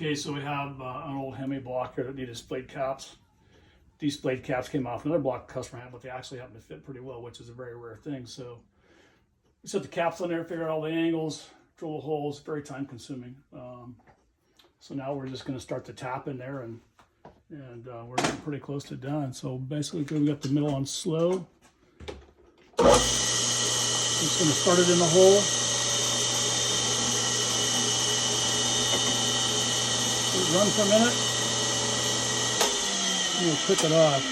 Okay, so we have an old hemi block here that needed splayed caps. These splayed caps came off another block customer had, but they actually happen to fit pretty well, which is a very rare thing. So we set the caps on there, figure out all the angles, drill the holes, very time consuming. So now we're just gonna start the tap in there and we're getting pretty close to done. So basically we got the middle on slow. Just gonna start it in the hole. Run for a minute. And we'll click it off.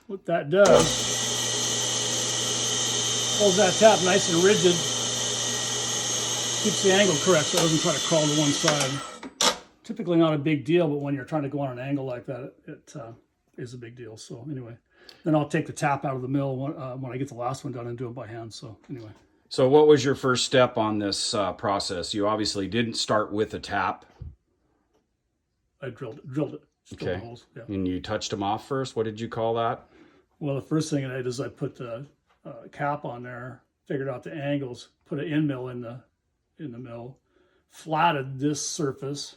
What that does, holds that tap nice and rigid, keeps the angle correct so it doesn't try to crawl to one side. Typically not a big deal, but when you're trying to go on an angle like that, it is a big deal. So anyway, then I'll take the tap out of the mill when I get the last one done and do it by hand. So anyway. So what was your first step on this process? You obviously didn't start with a tap. I drilled it. Okay. Holes, yeah. And you touched them off first. What did you call that? Well, the first thing I did is I put the cap on there, figured out the angles, put an end mill in the mill, flatted this surface.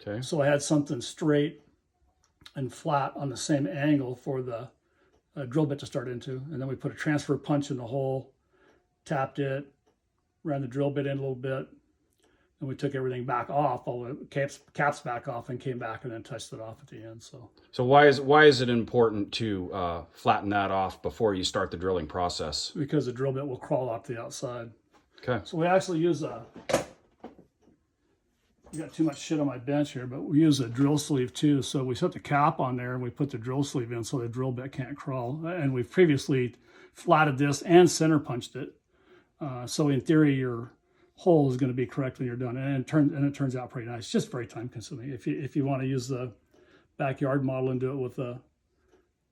Okay. So I had something straight and flat on the same angle for the drill bit to start into. And then we put a transfer punch in the hole, tapped it, ran the drill bit in a little bit, and we took everything back off, all the caps back off, and came back and then touched it off at the end. So why is it important to flatten that off before you start the drilling process? Because the drill bit will crawl off the outside. Okay. So we actually use I got too much shit on my bench here, but we use a drill sleeve too. So we set the cap on there and we put the drill sleeve in so the drill bit can't crawl. And we've previously flatted this and center punched it. So in theory, your hole is going to be correct when you're done, and it turns out pretty nice. Just very time consuming. If you want to use the backyard model and do it with a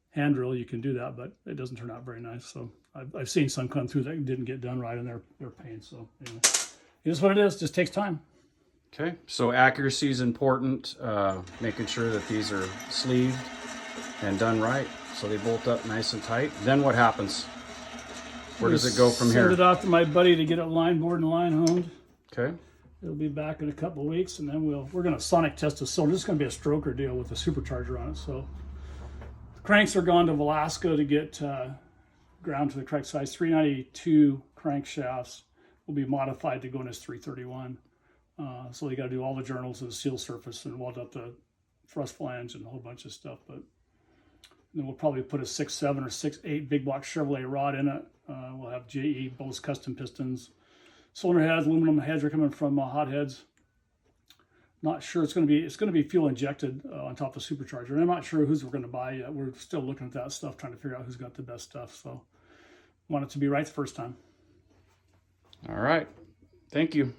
hand drill, you can do that, but it doesn't turn out very nice. So I've seen some come through that didn't get done right, and they're pain. So anyway, it is what it is. Just takes time. Okay. So accuracy is important. Making sure that these are sleeved and done right, so they bolt up nice and tight. Then what happens? Where does it go from here? Send it off to my buddy to get it line board and line honed. Okay. It'll be back in a couple of weeks, and then we're going to sonic test the cylinder. It's going to be a stroker deal with a supercharger on it. So the cranks are gone to Velasco to get ground to the correct size. 392 crankshafts will be modified to go in as 331. So you got to do all the journals of the seal surface and weld up the thrust flange and a whole bunch of stuff. But then we'll probably put a 6.7 or 6.8 big block Chevrolet rod in it. We'll have JE Bose custom pistons, cylinder heads, aluminum heads are coming from hot heads. Not sure it's going to be fuel injected on top of the supercharger. And I'm not sure who's we're going to buy yet. We're still looking at that stuff, trying to figure out who's got the best stuff. So want it to be right the first time. All right. Thank you.